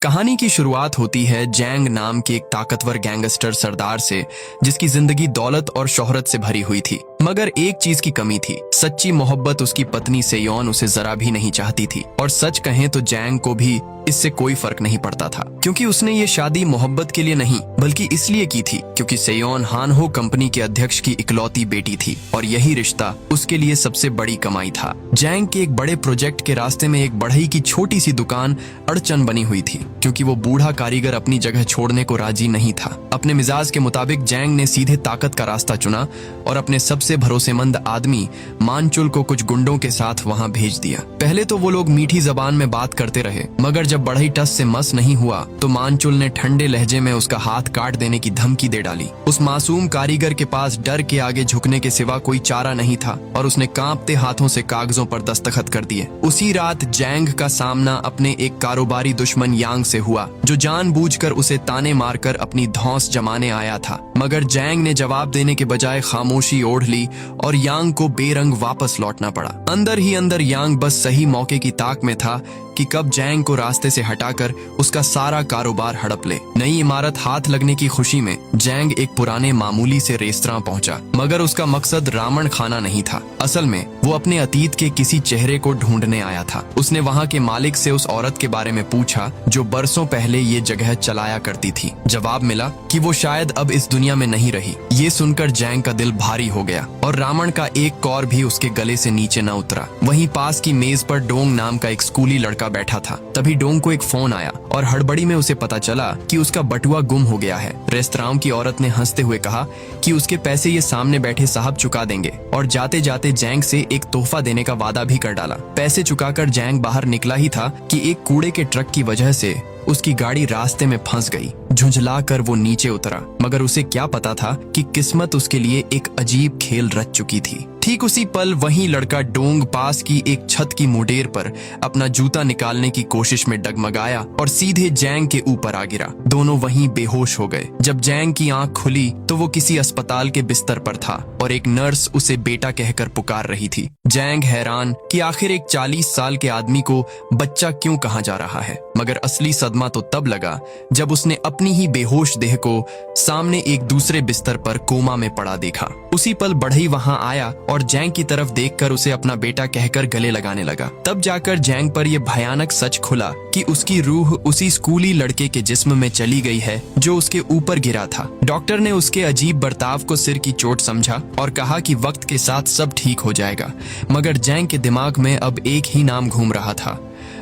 कहानी की शुरुआत होती है जैंग नाम के एक ताकतवर गैंगस्टर सरदार से, जिसकी जिंदगी दौलत और शोहरत से भरी हुई थी। मगर एक चीज की कमी थी, सच्ची मोहब्बत। उसकी पत्नी सेयोन उसे जरा भी नहीं चाहती थी, और सच कहें तो जैंग को भी इससे कोई फर्क नहीं पड़ता था, क्योंकि उसने ये शादी मोहब्बत के लिए नहीं बल्कि इसलिए की थी क्योंकि सेयोन हानहो कंपनी के अध्यक्ष की इकलौती बेटी थी, और यही रिश्ता उसके लिए सबसे बड़ी कमाई था। जैंग के एक बड़े प्रोजेक्ट के रास्ते में एक बढ़ई की छोटी सी दुकान अड़चन बनी हुई थी, क्योंकि वो बूढ़ा कारीगर अपनी जगह छोड़ने को राजी नहीं था। अपने मिजाज के मुताबिक जैंग ने सीधे ताकत का रास्ता चुना और अपने सबसे भरोसेमंद आदमी मानचुल को कुछ गुंडों के साथ वहां भेज दिया। पहले तो वो लोग मीठी जबान में बात करते रहे, मगर जब बढ़ई टस से मस नहीं हुआ तो मानचुल ने ठंडे लहजे में उसका हाथ काट देने की धमकी दे डाली। उस मासूम कारीगर के पास डर के आगे झुकने के सिवा कोई चारा नहीं था, और उसने कांपते हाथों से कागजों पर दस्तखत कर दिए। उसी रात जैंग का सामना अपने एक कारोबारी दुश्मन यांग से हुआ, जो जानबूझकर उसे ताने मारकर अपनी धौंस जमाने आया था। मगर जैंग ने जवाब देने के बजाय खामोशी ओढ़ ली और यांग को बेरंग वापस लौटना पड़ा। अंदर ही अंदर यांग बस सही मौके की ताक में था कि कब जैंग को रास्ते से हटाकर उसका सारा कारोबार हड़प ले। नई इमारत हाथ लगने की खुशी में जैंग एक पुराने मामूली से रेस्तरां पहुंचा, मगर उसका मकसद रावण खाना नहीं था। असल में वो अपने अतीत के किसी चेहरे को ढूंढने आया था। उसने वहां के मालिक से उस औरत के बारे में पूछा जो बरसों पहले ये जगह चलाया करती थी। जवाब मिला कि वो शायद अब इस दुनिया में नहीं रही। ये सुनकर जैंग का दिल भारी हो गया, और रावण का एक कौर भी उसके गले से नीचे न उतरा। वहीं पास की मेज पर डोंग नाम का एक स्कूली लड़का बैठा था। तभी डोंग को एक फोन आया और हड़बड़ी में उसे पता चला कि उसका बटुआ गुम हो गया है। रेस्तरां की औरत ने हंसते हुए कहा कि उसके पैसे ये सामने बैठे साहब चुका देंगे, और जाते जाते जैंग से एक तोहफा देने का वादा भी कर डाला। पैसे चुकाकर जैंग बाहर निकला ही था कि एक कूड़े के ट्रक की वजह से उसकी गाड़ी रास्ते में फंस गई। झुंझलाकर वो नीचे उतरा, मगर उसे क्या पता था कि किस्मत उसके लिए एक अजीब खेल रच चुकी थी। ठीक उसी पल वही लड़का डोंग पास की एक छत की मुडेर पर अपना जूता निकालने की कोशिश में डगमगाया और सीधे जैंग के ऊपर आ गिरा। दोनों वहीं बेहोश हो गए। जब जैंग की आंख खुली तो वो किसी अस्पताल के बिस्तर पर था, और एक नर्स उसे बेटा कहकर पुकार रही थी। जैंग हैरान कि आखिर एक 40 साल के आदमी को बच्चा क्यों कहा जा रहा है, मगर असली सदमा तो तब लगा जब उसने अपनी ही बेहोश देह को सामने एक दूसरे बिस्तर पर कोमा में पड़ा देखा। उसी पल बढ़ई वहां आया और जैंग की तरफ देखकर उसे अपना बेटा कहकर गले लगाने लगा। तब जाकर जैंग पर यह भयानक सच खुला कि उसकी रूह उसी स्कूली लड़के के जिस्म में चली गई है जो उसके ऊपर गिरा था। डॉक्टर ने उसके अजीब बर्ताव को सिर की चोट समझा और कहा कि वक्त के साथ सब ठीक हो जाएगा, मगर जैंग के दिमाग में अब एक ही नाम घूम रहा था,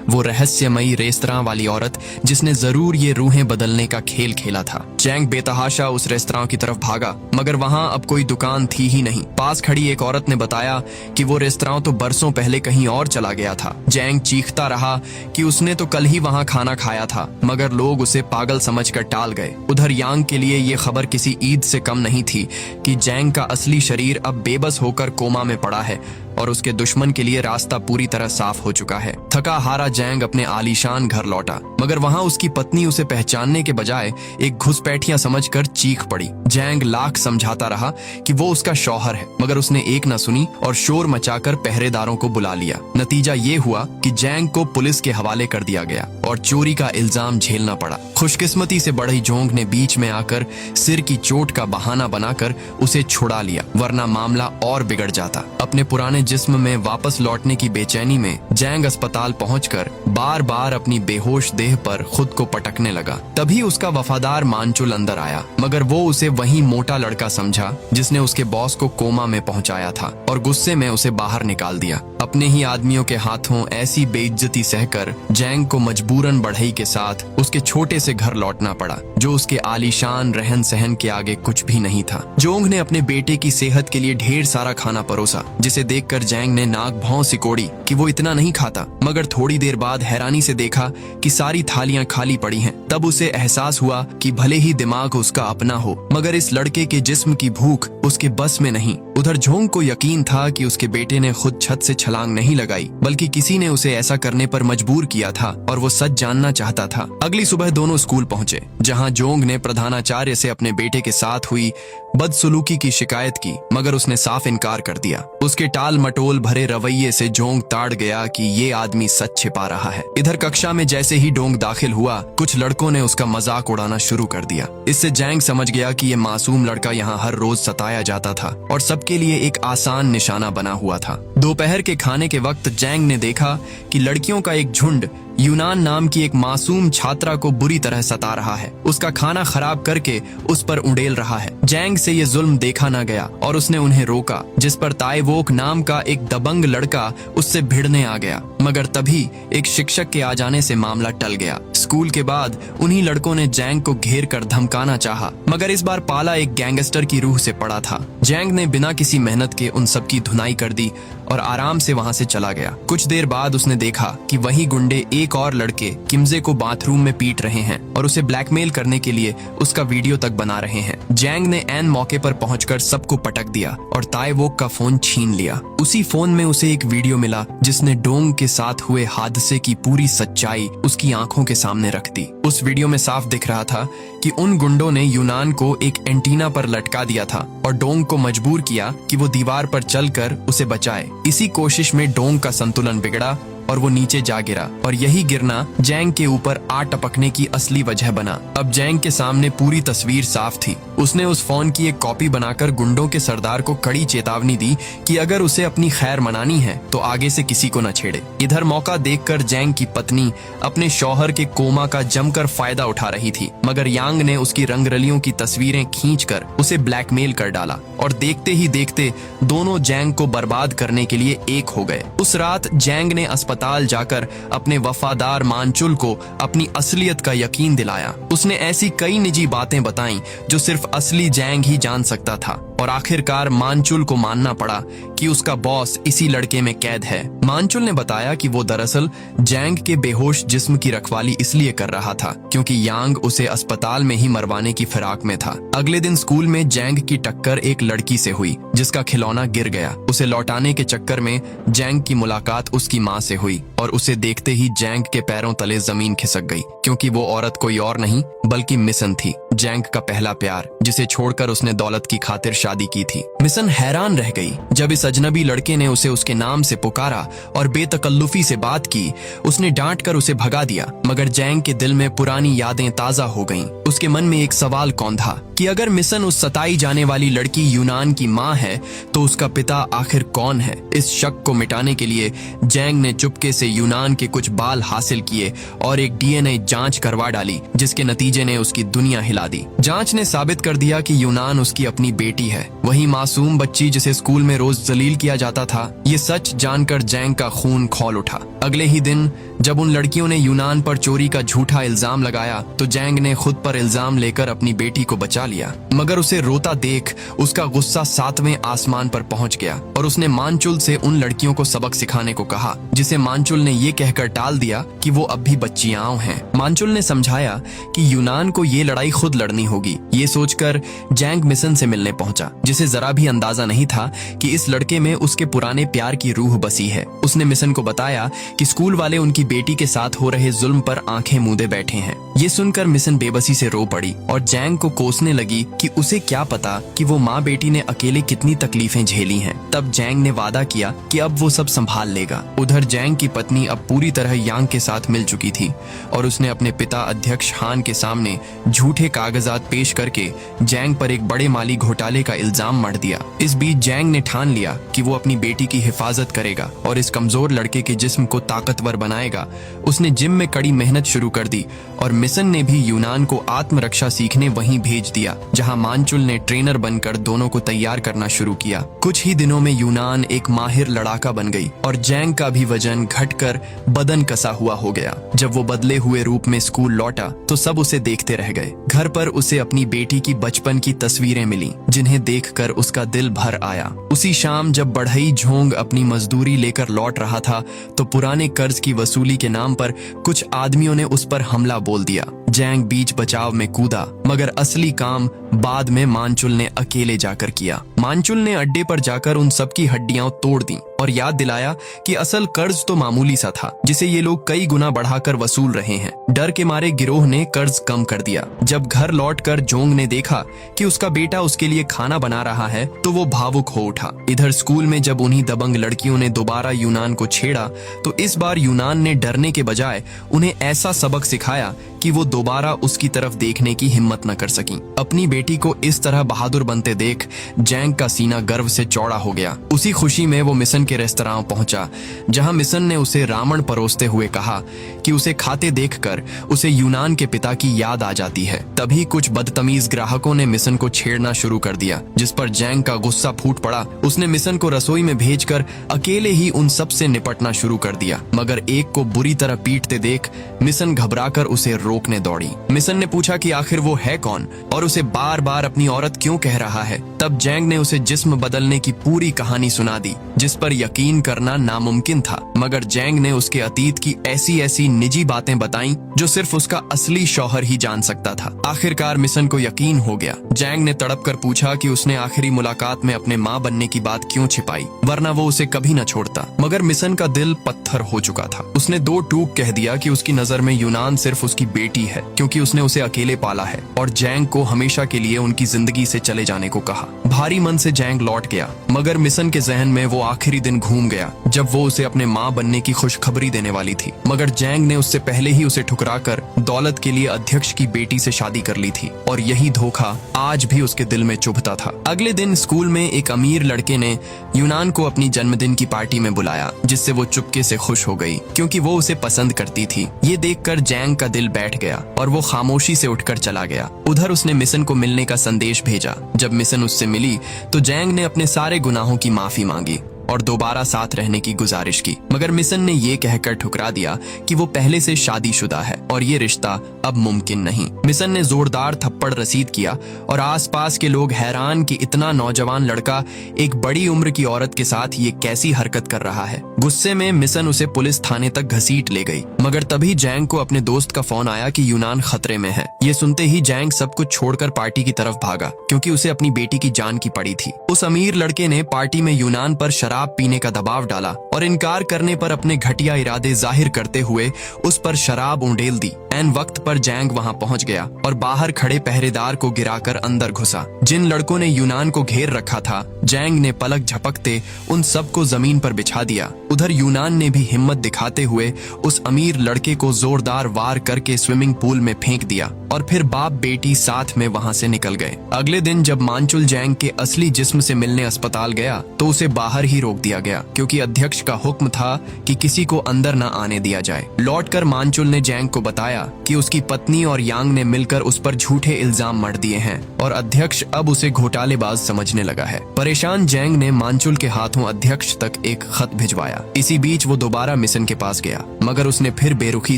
वो रहस्यमयी रेस्तरां वाली औरत जिसने जरूर ये रूहें बदलने का खेल खेला था। जैंग बेतहाशा उस रेस्तरां की तरफ भागा, मगर वहां अब कोई दुकान थी ही नहीं। पास खड़ी एक औरत ने बताया कि वो रेस्तरां तो बरसों पहले कहीं और चला गया था। जैंग चीखता रहा कि उसने तो कल ही वहां खाना खाया था, मगर लोग उसे पागल समझकर टाल गए। उधर यांग के लिए ये खबर किसी ईद से कम नहीं थी कि जैंग का असली शरीर अब बेबस होकर कोमा में पड़ा है, और उसके दुश्मन के लिए रास्ता पूरी तरह साफ हो चुका है। थका हारा जैंग अपने आलीशान घर लौटा, मगर वहां उसकी पत्नी उसे पहचानने के बजाय एक घुसपैठिया समझकर चीख पड़ी। जैंग लाख समझाता रहा कि वो उसका शौहर है, मगर उसने एक न सुनी और शोर मचाकर पहरेदारों को बुला लिया। नतीजा ये हुआ कि जैंग को पुलिस के हवाले कर दिया गया और चोरी का इल्जाम झेलना पड़ा। खुशकिस्मती से बढ़ई जोंग ने बीच में आकर सिर की चोट का बहाना बनाकर उसे छुड़ा लिया, वरना मामला और बिगड़ जाता। अपने पुराने जिस्म में वापस लौटने की बेचैनी में जैंग अस्पताल पहुंचकर बार बार अपनी बेहोश देह पर खुद को पटकने लगा। तभी उसका वफादार मानचुल अंदर आया, मगर वो उसे वही मोटा लड़का समझा जिसने उसके बॉस को कोमा में पहुंचाया था, और गुस्से में उसे बाहर निकाल दिया। अपने ही आदमियों के हाथों ऐसी बेइज्जती सहकर जैंग को मजबूरन बढ़ई के साथ उसके छोटे से घर लौटना पड़ा, जो उसके आलीशान रहन सहन के आगे कुछ भी नहीं था। जोंग ने अपने बेटे की सेहत के लिए ढेर सारा खाना परोसा, जिसे देखकर जैंग ने नाक भौं सिकोड़ी कि वो इतना नहीं खाता, मगर थोड़ी देर बाद हैरानी से देखा कि सारी थालियां खाली पड़ी हैं। तब उसे एहसास हुआ कि भले ही दिमाग उसका अपना हो, मगर इस लड़के के जिस्म की भूख उसके बस में नहीं। उधर जोंग को यकीन था कि उसके बेटे ने खुद छत से छलांग नहीं लगाई, बल्कि किसी ने उसे ऐसा करने पर मजबूर किया था, और वो सच जानना चाहता था। अगली सुबह दोनों स्कूल पहुंचे, जहां जोंग ने प्रधानाचार्य से अपने बेटे के साथ हुई बदसलूकी की शिकायत की, मगर उसने साफ इनकार कर दिया। उसके टाल मटोल भरे रवैये से जोंग ताड़ गया कि ये आदमी सच छिपा रहा है। इधर कक्षा में जैसे ही डोंग दाखिल हुआ, कुछ लड़कों ने उसका मजाक उड़ाना शुरू कर दिया। इससे जैंग समझ गया कि ये मासूम लड़का यहाँ हर रोज सताया जाता था और सबके लिए एक आसान निशाना बना हुआ था। दोपहर के खाने के वक्त जैंग ने देखा कि लड़कियों का एक झुंड यूनान नाम की एक मासूम छात्रा को बुरी तरह सता रहा है, उसका खाना खराब करके उस पर उड़ेल रहा है। जैंग से ये जुल्म देखा न गया और उसने उन्हें रोका, जिस पर ताइवोक नाम का एक दबंग लड़का उससे भिड़ने आ गया। मगर तभी एक शिक्षक के आ जाने से मामला टल गया। स्कूल के बाद उन्हीं लड़कों ने जैंग को घेर कर धमकाना चाहा, मगर इस बार पाला एक गैंगस्टर की रूह से पड़ा था। जैंग ने बिना किसी मेहनत के उन सबकी धुनाई कर दी और आराम से वहां से चला गया। कुछ देर बाद उसने देखा कि वही गुंडे एक और लड़के किम्जे को बाथरूम में पीट रहे हैं और उसे ब्लैकमेल करने के लिए उसका वीडियो तक बना रहे हैं। जैंग ने ऐन मौके पर पहुंचकर सबको पटक दिया और ताइवोक का फोन छीन लिया। उसी फोन में उसे एक वीडियो मिला जिसने डोंग के साथ हुए हादसे की पूरी सच्चाई उसकी आंखों के सामने रख दी। उस वीडियो में साफ दिख रहा था कि उन गुंडों ने यूनान को एक एंटीना पर लटका दिया था और डोंग को मजबूर किया कि वो दीवार पर चलकर उसे बचाए। इसी कोशिश में डोंग का संतुलन बिगड़ा और वो नीचे जा गिरा और यही गिरना जैंग के ऊपर आ टपकने की असली वजह बना। अब जैंग के सामने पूरी तस्वीर साफ थी। उसने उस फोन की एक कॉपी बनाकर गुंडों के सरदार को कड़ी चेतावनी दी कि अगर उसे अपनी खैर मनानी है तो आगे से किसी को न छेड़े। इधर मौका देखकर जैंग की पत्नी अपने शौहर के कोमा का जमकर फायदा उठा रही थी, मगर यांग ने उसकी रंगरलियों की तस्वीरें खींचकर उसे ब्लैकमेल कर डाला और देखते ही देखते दोनों जैंग को बर्बाद करने के लिए एक हो गए। उस रात जैंग ने अस्पताल जाकर अपने वफादार मानचुल को अपनी असलियत का यकीन दिलाया। उसने ऐसी कई निजी बातें बताईं जो सिर्फ असली जैंग ही जान सकता था और आखिरकार मानचुल को मानना पड़ा कि उसका बॉस इसी लड़के में कैद है। मानचुल ने बताया कि वो दरअसल जैंग के बेहोश जिस्म की रखवाली इसलिए कर रहा था क्योंकि यांग उसे अस्पताल में ही मरवाने की फिराक में था। अगले दिन स्कूल में जैंग की टक्कर एक लड़की से हुई जिसका खिलौना गिर गया। उसे लौटाने के चक्कर में जैंग की मुलाकात उसकी माँ से हुई और उसे देखते ही जैंग के पैरों तले जमीन खिसक गई, क्योंकि वो औरत कोई और नहीं बल्कि मिसन थी, जैंग का पहला प्यार, जिसे छोड़कर उसने दौलत की खातिर शादी की थी। मिसन हैरान रह गई जब इस अजनबी लड़के ने उसे उसके नाम से पुकारा और बेतकल्लुफी से बात की। उसने डांट कर उसे भगा दिया, मगर जैंग के दिल में पुरानी यादें ताजा हो गईं। उसके मन में एक सवाल कौंधा कि अगर मिसन उस सताई जाने वाली लड़की यूनान की माँ है तो उसका पिता आखिर कौन है। इस शक को मिटाने के लिए जैंग ने चुपके से यूनान के कुछ बाल हासिल किए और एक डीएनए जांच करवा डाली, जिसके नतीजे ने उसकी दुनिया हिला दी। जांच ने साबित कर दिया कि यूनान उसकी अपनी बेटी है, वही मासूम बच्ची जिसे स्कूल में रोज जलील किया जाता था। ये सच जानकर जैंग का खून खौल उठा। अगले ही दिन जब उन लड़कियों ने यूनान पर चोरी का झूठा इल्जाम लगाया तो जैंग ने खुद पर इल्जाम लेकर अपनी बेटी को बचा लिया, मगर उसे रोता देख उसका गुस्सा 7वें आसमान पर पहुंच गया और उसने मानचुल से उन लड़कियों को सबक सिखाने को कहा, जिसे मानचुल ने ये कहकर टाल दिया कि वो अब भी बच्चियां हैं। मानचुल ने समझाया कि यूनान को ये लड़ाई खुद लड़नी होगी। ये सोचकर जैंग मिसन से मिलने पहुंचा, जिसे जरा भी अंदाजा नहीं था कि इस लड़के में उसके पुराने प्यार की रूह बसी है। उसने मिसन को बताया कि स्कूल वाले उनकी बेटी के साथ हो रहे जुल्म पर आंखें मूंदे बैठे हैं। ये सुनकर मिसन बेबसी से रो पड़ी और जैंग को कोसने लगी कि उसे क्या पता कि वो माँ बेटी ने अकेले कितनी तकलीफें झेली हैं। तब जैंग ने वादा किया कि अब वो सब संभाल लेगा। उधर जैंग की पत्नी अब पूरी तरह यांग के साथ मिल चुकी थी और उसने अपने पिता अध्यक्ष हान के सामने झूठे कागजात पेश करके जैंग पर एक बड़े माली घोटाले का इल्जाम मढ़ दिया। इस बीच जैंग ने ठान लिया कि वो अपनी बेटी की हिफाजत करेगा और इस कमजोर लड़के के जिस्म को ताकतवर बनाएगा। उसने जिम में कड़ी मेहनत शुरू कर दी और मिसन ने भी यूनान को आत्मरक्षा सीखने वहीं भेज दिया, जहां मानचुल ने ट्रेनर बनकर दोनों को तैयार करना शुरू किया। कुछ ही दिनों में यूनान एक माहिर लड़ाका बन गई और जैंग का भी वजन घटकर बदन कसा हुआ हो गया। जब वो बदले हुए रूप में स्कूल लौटा तो सब उसे देखते रह गए। घर पर उसे अपनी बेटी की बचपन की तस्वीरें मिली, जिन्हें देखकर उसका दिल भर आया। उसी शाम जब बढ़ई झोंग अपनी मजदूरी लेकर लौट रहा था तो पुराने कर्ज की वसूली के नाम पर कुछ आदमियों ने उस पर हमला बोल दिया जैंग बीच बचाव में कूदा, मगर असली काम बाद में मानचुल ने अकेले जाकर किया। मानचुल ने अड्डे पर जाकर उन सबकी हड्डियां तोड़ दी और याद दिलाया कि असल कर्ज तो मामूली सा था, जिसे ये लोग कई गुना बढ़ाकर वसूल रहे हैं। डर के मारे गिरोह ने कर्ज कम कर दिया। जब घर लौटकर जोंग ने देखा कि उसका बेटा उसके लिए खाना बना रहा है तो वो भावुक हो उठा। इधर स्कूल में जब उन्हीं दबंग लड़कियों ने दोबारा यूनान को छेड़ा तो इस बार यूनान ने डरने के बजाय उन्हें ऐसा सबक सिखाया कि वो दोबारा उसकी तरफ देखने की हिम्मत न कर सकी। अपनी बेटी को इस तरह बहादुर बनते देख जैंग का सीना गर्व से चौड़ा हो गया। उसी खुशी में वो मिशन के रेस्तरां पहुंचा, जहां मिशन ने उसे रावण परोसते हुए कहा कि उसे खाते देखकर उसे यूनान के पिता की याद आ जाती है। तभी कुछ बदतमीज ग्राहकों ने मिशन को छेड़ना शुरू कर दिया, जिस पर जैंग का गुस्सा फूट पड़ा। उसने मिशन को रसोई में भेजकर अकेले ही उन सब से निपटना शुरू कर दिया, मगर एक को बुरी तरह पीटते देख मिशन घबराकर उसे रोकने दौड़ी। मिशन ने पूछा कि आखिर वो है कौन और उसे बार बार अपनी औरत क्यों कह रहा है। तब जैंग ने उसे जिस्म बदलने की पूरी कहानी सुना दी, जिस पर यकीन करना नामुमकिन था, मगर जैंग ने उसके अतीत की ऐसी ऐसी निजी बातें बताईं जो सिर्फ उसका असली शौहर ही जान सकता था। आखिरकार मिशन को यकीन हो गया। जैंग ने तड़प कर पूछा कि उसने आखिरी मुलाकात में अपने माँ बनने की बात क्यों छिपाई, वरना वो उसे कभी न छोड़ता। मगर मिशन का दिल पत्थर हो चुका था। उसने दो टूक कह दिया कि उसकी नजर में यूनान सिर्फ उसकी बेटी है, क्योंकि उसने उसे अकेले पाला है, और जैंग को हमेशा के लिए उनकी जिंदगी से चले जाने को कहा। भारी मन से जैंग लौट गया, मगर मिशन के जहन में वो आखिरी दिन घूम गया जब वो उसे अपने माँ बनने की खुशखबरी देने वाली थी। मगर जैंग ने उससे पहले ही उसे ठुकराकर दौलत के लिए अध्यक्ष की बेटी से शादी कर ली थी, और यही धोखा आज भी उसके दिल में चुभता था। अगले दिन स्कूल में एक अमीर लड़के ने यूनान को अपनी जन्मदिन की पार्टी में बुलाया, जिससे वो चुपके से खुश हो गई, क्योंकि वो उसे पसंद करती थी। ये देखकर जैंग का दिल बैठ गया और वो खामोशी से उठकर चला गया। उधर उसने मिशन को मिलने का संदेश भेजा। जब मिशन उससे मिली तो जैंग ने अपने सारे गुनाहों की माफी मांगी और दोबारा साथ रहने की गुजारिश की, मगर मिशन ने ये कहकर ठुकरा दिया कि वो पहले से शादीशुदा है और ये रिश्ता अब मुमकिन नहीं। मिशन ने जोरदार थप्पड़ रसीद किया और आसपास के लोग हैरान कि इतना नौजवान लड़का एक बड़ी उम्र की औरत के साथ ये कैसी हरकत कर रहा है। गुस्से में मिशन उसे पुलिस थाने तक घसीट ले गई, मगर तभी जैंग को अपने दोस्त का फोन आया कि यूनान खतरे में है। ये सुनते ही जैंग सब कुछ छोड़कर पार्टी की तरफ भागा, क्योंकि उसे अपनी बेटी की जान की पड़ी थी। उस अमीर लड़के ने पार्टी में यूनान पर शराब पीने का दबाव डाला और इनकार करने पर अपने घटिया इरादे जाहिर करते हुए उस पर शराब उंडेल दी। ऐन वक्त पर जैंग वहां पहुंच गया और बाहर खड़े पहरेदार को गिराकर अंदर घुसा। जिन लड़कों ने यूनान को घेर रखा था, जैंग ने पलक झपकते उन सबको जमीन पर बिछा दिया। उधर यूनान ने भी हिम्मत दिखाते हुए उस अमीर लड़के को जोरदार वार करके स्विमिंग पूल में फेंक दिया और फिर बाप बेटी साथ में वहां से निकल गए। अगले दिन जब मानचुल जैंग के असली जिस्म से मिलने अस्पताल गया तो उसे बाहर ही रोक दिया गया, क्योंकि अध्यक्ष का हुक्म था कि किसी को अंदर न आने दिया जाए। लौटकर मानचुल ने जैंग को बताया कि उसकी पत्नी और यांग ने मिलकर उस पर झूठे इल्जाम मढ़ दिए हैं और अध्यक्ष अब उसे घोटालेबाज समझने लगा है। परेशान जैंग ने मानचुल के हाथों अध्यक्ष तक एक खत भिजवाया। इसी बीच वो दोबारा मिशन के पास गया, मगर उसने फिर बेरुखी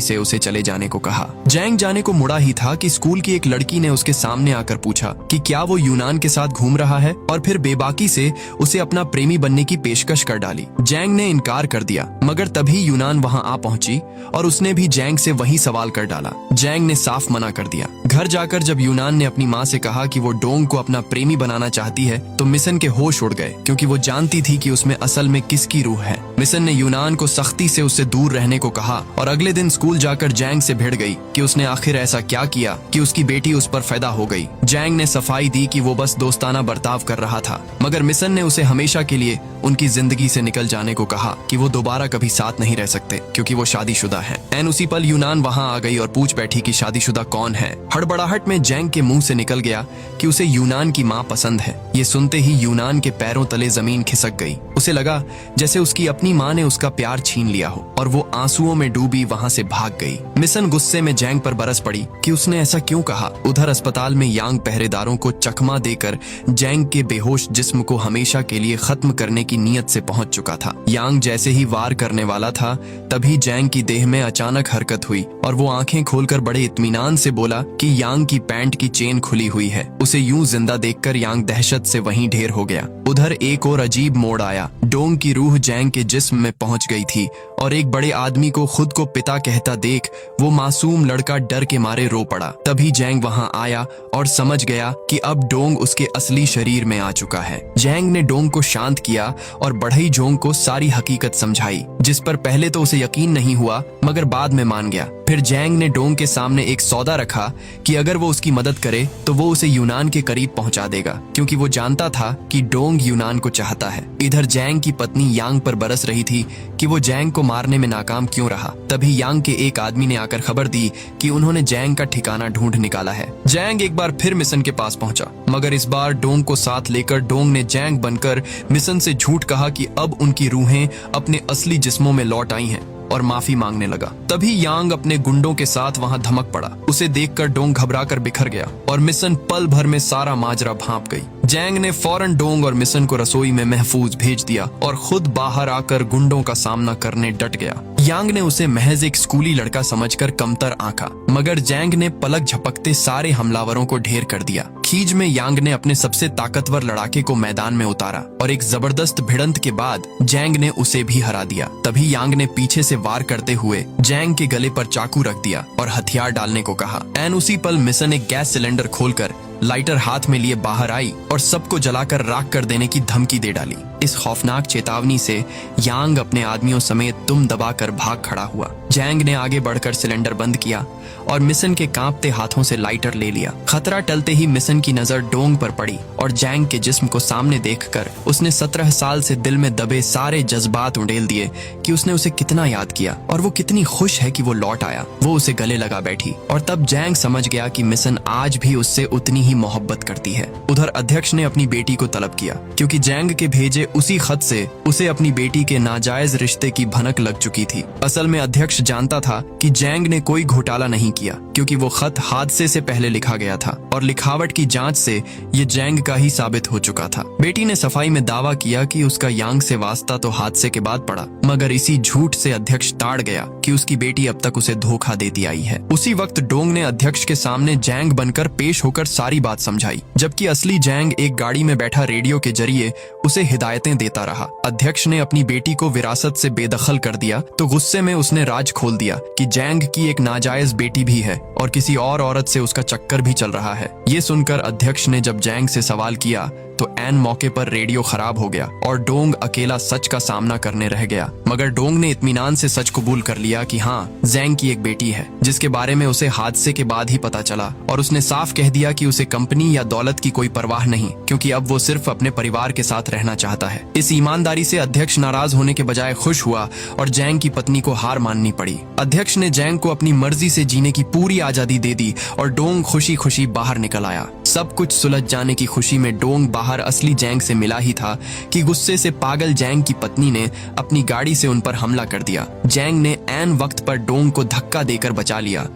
से उसे चले जाने को कहा। जैंग जाने को मुड़ा ही था कि स्कूल की एक लड़की ने उसके सामने आकर पूछा कि क्या वो यूनान के साथ घूम रहा है, और फिर बेबाकी से उसे अपना प्रेमी बनने की पेशकश कर डाली। जैंग ने इनकार कर दिया, मगर तभी यूनान वहां आ पहुंची और उसने भी जैंग से वही सवाल कर डाला। जैंग ने साफ मना कर दिया। घर जाकर जब यूनान ने अपनी माँ से कहा कि वो डोंग को अपना प्रेमी बनाना चाहती है तो मिशन के होश उड़ गए, क्योंकि वो जानती थी कि उसमें असल में किसकी रूह है। मिशन ने यूनान को सख्ती से उससे दूर रहने को कहा और अगले दिन स्कूल जाकर जैंग से भिड़ गई कि उसने आखिर ऐसा क्या किया कि उसकी बेटी उस पर पैदा हो गई। जैंग ने सफाई दी कि वो बस दोस्ताना बर्ताव कर रहा था, मगर मिशन ने उसे हमेशा के लिए उनकी जिंदगी से निकल जाने को कहा कि वो दोबारा कभी साथ नहीं रह सकते, क्योंकि वो शादीशुदा है। एन उसी पल यूनान वहां आ गई और पूछ बैठी कि शादीशुदा कौन है। हड़बड़ाहट में जैंग के मुंह से निकल गया कि उसे यूनान की माँ पसंद है। ये सुनते ही यूनान के पैरों तले जमीन खिसक गई। उसे लगा जैसे उसकी अपनी माँ ने उसका प्यार छीन लिया हो, और वो आंसुओं में डूबी वहां से भाग गई। मिशन गुस्से में जैंग पर बरस पड़ी कि उसने ऐसा क्यों कहा। उधर अस्पताल में यांग पहरेदारों को चकमा देकर जैंग के बेहोश जिस्म को हमेशा के लिए खत्म करने की नीयत से पहुंच चुका था। यांग जैसे ही वार करने वाला था, तभी जैंग की देह में अचानक हरकत हुई और वो आंखें खोलकर बड़े इत्मीनान से बोला कि यांग की पैंट की चेन खुली हुई है। उसे यूं जिंदा देखकर यांग दहशत से वहीं ढेर हो गया। उधर एक और अजीब मोड़ आया डोंग की रूह जैंग के जिस्म में पहुंच गई थी और एक बड़े आदमी को खुद को पिता कहता देख वो मासूम लड़का डर के मारे रो पड़ा। तभी जैंग वहां आया और समझ गया कि अब डोंग उसके असली शरीर में आ चुका है। जैंग ने डोंग को शांत किया और बढ़ई जोंग को सारी हकीकत समझाई, जिस पर पहले तो उसे यकीन नहीं हुआ मगर बाद में मान गया। फिर जैंग ने डोंग के सामने एक सौदा रखा कि अगर वो उसकी मदद करे तो वो उसे यूनान के करीब पहुंचा देगा, क्योंकि वो जानता था कि डोंग यूनान को चाहता है। इधर जैंग की पत्नी यांग पर बरस रही थी कि वो जैंग को मारने में नाकाम क्यों रहा। तभी यांग के एक आदमी ने आकर खबर दी कि उन्होंने जैंग का ठिकाना ढूंढ निकाला है। जैंग एक बार फिर मिशन के पास पहुंचा, मगर इस बार डोंग को साथ लेकर डोंग ने जैंग बनकर मिशन से झूठ कहा कि अब उनकी रूहें अपने असली जिस्मों में लौट आई हैं और माफी मांगने लगा। तभी यांग अपने गुंडों के साथ वहां धमक पड़ा। उसे देखकर डोंग घबराकर बिखर गया और मिशन पल भर में सारा माजरा भांप गई। जैंग ने फौरन डोंग और मिशन को रसोई में महफूज भेज दिया और खुद बाहर आकर गुंडों का सामना करने डट गया। यांग ने उसे महज एक स्कूली लड़का समझकर कमतर आंका, मगर जैंग ने पलक झपकते सारे हमलावरों को ढेर कर दिया। खीज में यांग ने अपने सबसे ताकतवर लड़ाके को मैदान में उतारा और एक जबरदस्त भिड़ंत के बाद जैंग ने उसे भी हरा दिया। तभी यांग ने पीछे से वार करते हुए जैंग के गले पर चाकू रख दिया और हथियार डालने को कहा। एन उसी पल मिशन एक गैस सिलेंडर खोलकर लाइटर हाथ में लिए बाहर आई और सबको जलाकर राख कर देने की धमकी दे डाली। इस खौफनाक चेतावनी से यांग अपने आदमियों समेत दुम दबाकर भाग खड़ा हुआ। जैंग ने आगे बढ़कर सिलेंडर बंद किया और मिशन के कांपते हाथों से लाइटर ले लिया। खतरा टलते ही मिशन की नजर डोंग पर पड़ी और जैंग के जिस्म को सामने देखकर उसने 17 साल से दिल में दबे सारे जज्बात उंडेल दिए कि उसने उसे कितना याद किया और वो कितनी खुश है कि वो लौट आया। वो उसे गले लगा बैठी और तब जैंग समझ गया कि मिशन आज भी उससे उतनी ही मोहब्बत करती है। उधर अध्यक्ष ने अपनी बेटी को तलब किया, क्योंकि जैंग के भेजे उसी खत से उसे अपनी बेटी के नाजायज रिश्ते की भनक लग चुकी थी। असल में अध्यक्ष जानता था कि जैंग ने कोई घोटाला नहीं किया, क्योंकि वो खत हादसे से पहले लिखा गया था और लिखावट की जांच से ये जैंग का ही साबित हो चुका था। बेटी ने सफाई में दावा किया कि उसका यांग से वास्ता तो हादसे के बाद पड़ा, मगर इसी झूठ से अध्यक्ष ताड़ गया कि उसकी बेटी अब तक उसे धोखा देती आई है। उसी वक्त डोंग ने अध्यक्ष के सामने जैंग बनकर पेश होकर सारी बात समझाई, जबकि असली जैंग एक गाड़ी में बैठा रेडियो के जरिए उसे हिदायतें देता रहा। अध्यक्ष ने अपनी बेटी को विरासत से बेदखल कर दिया तो गुस्से में उसने राज खोल दिया कि जैंग की एक नाजायज बेटी भी है और किसी और औरत से उसका चक्कर भी चल रहा है। ये सुनकर अध्यक्ष ने जब जैंग से सवाल किया तो ऐन मौके पर रेडियो खराब हो गया और डोंग अकेला सच का सामना करने रह गया। मगर डोंग ने इत्मीनान से सच कबूल कर लिया कि हाँ, जैंग की एक बेटी है, जिसके बारे में उसे हादसे के बाद ही पता चला, और उसने साफ कह दिया कि उसे कंपनी या दौलत की कोई परवाह नहीं, क्योंकि अब वो सिर्फ अपने परिवार के साथ रहना चाहता है। इस ईमानदारी से अध्यक्ष नाराज होने के बजाय खुश हुआ और जैंग की पत्नी को हार माननी पड़ी। अध्यक्ष ने जैंग को अपनी मर्जी से जीने की पूरी आजादी दे दी और डोंग खुशी खुशी बाहर निकल आया। सब कुछ सुलझ जाने की खुशी में डोंग बाहर असली जैंग से मिला ही था कि गुस्से से पागल जैंग की पत्नी ने अपनी गाड़ी से उन पर हमला कर दिया। जैंग ने ऐन वक्त पर डोंग को धक्का देकर बचा लिया,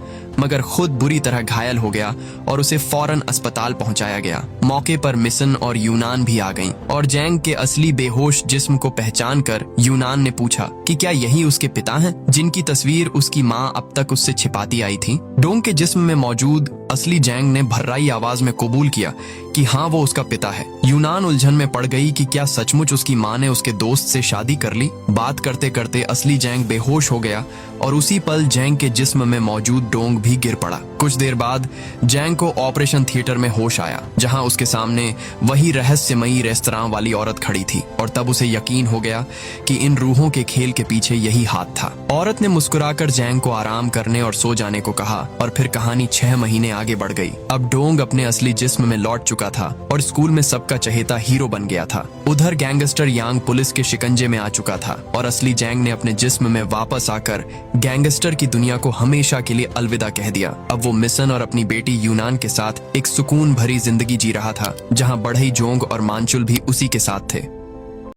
मगर खुद बुरी तरह घायल हो गया और उसे फौरन अस्पताल पहुंचाया गया। मौके पर मिशन और यूनान भी आ गईं और जैंग के असली बेहोश जिस्म को पहचान कर यूनान ने पूछा कि क्या यही उसके पिता हैं, जिनकी तस्वीर उसकी माँ अब तक उससे छिपाती आई थी। डोंग के जिस्म में मौजूद असली जैंग ने भर्राई आवाज में कबूल किया कि हाँ, वो उसका पिता है। यूनान उलझन में पड़ गई कि क्या सचमुच उसकी माँ ने उसके दोस्त से शादी कर ली। बात करते करते असली जैंग बेहोश हो गया और उसी पल जैंग के जिस्म में मौजूद डोंग भी गिर पड़ा। कुछ देर बाद जैंग को ऑपरेशन थिएटर में होश आया, जहां उसके सामने वही रहस्यमयी रेस्तरां वाली औरत खड़ी थी, और तब उसे यकीन हो गया कि इन रूहों के खेल के पीछे यही हाथ था। औरत ने मुस्कुराकर जैंग को आराम करने और सो जाने को कहा और फिर कहानी 6 महीने आगे बढ़ गई। अब डोंग अपने असली जिस्म में लौट चुका था और स्कूल में सबका चहेता हीरो बन गया था। उधर गैंगस्टर यांग पुलिस के शिकंजे में आ चुका था और असली जैंग ने अपने जिस्म में वापस आकर गैंगस्टर की दुनिया को हमेशा के लिए अलविदा कह दिया। अब वो मिशन और अपनी बेटी यूनान के साथ एक सुकून भरी जिंदगी जी रहा था, जहां बढ़ई जोंग और मानचुल भी उसी के साथ थे।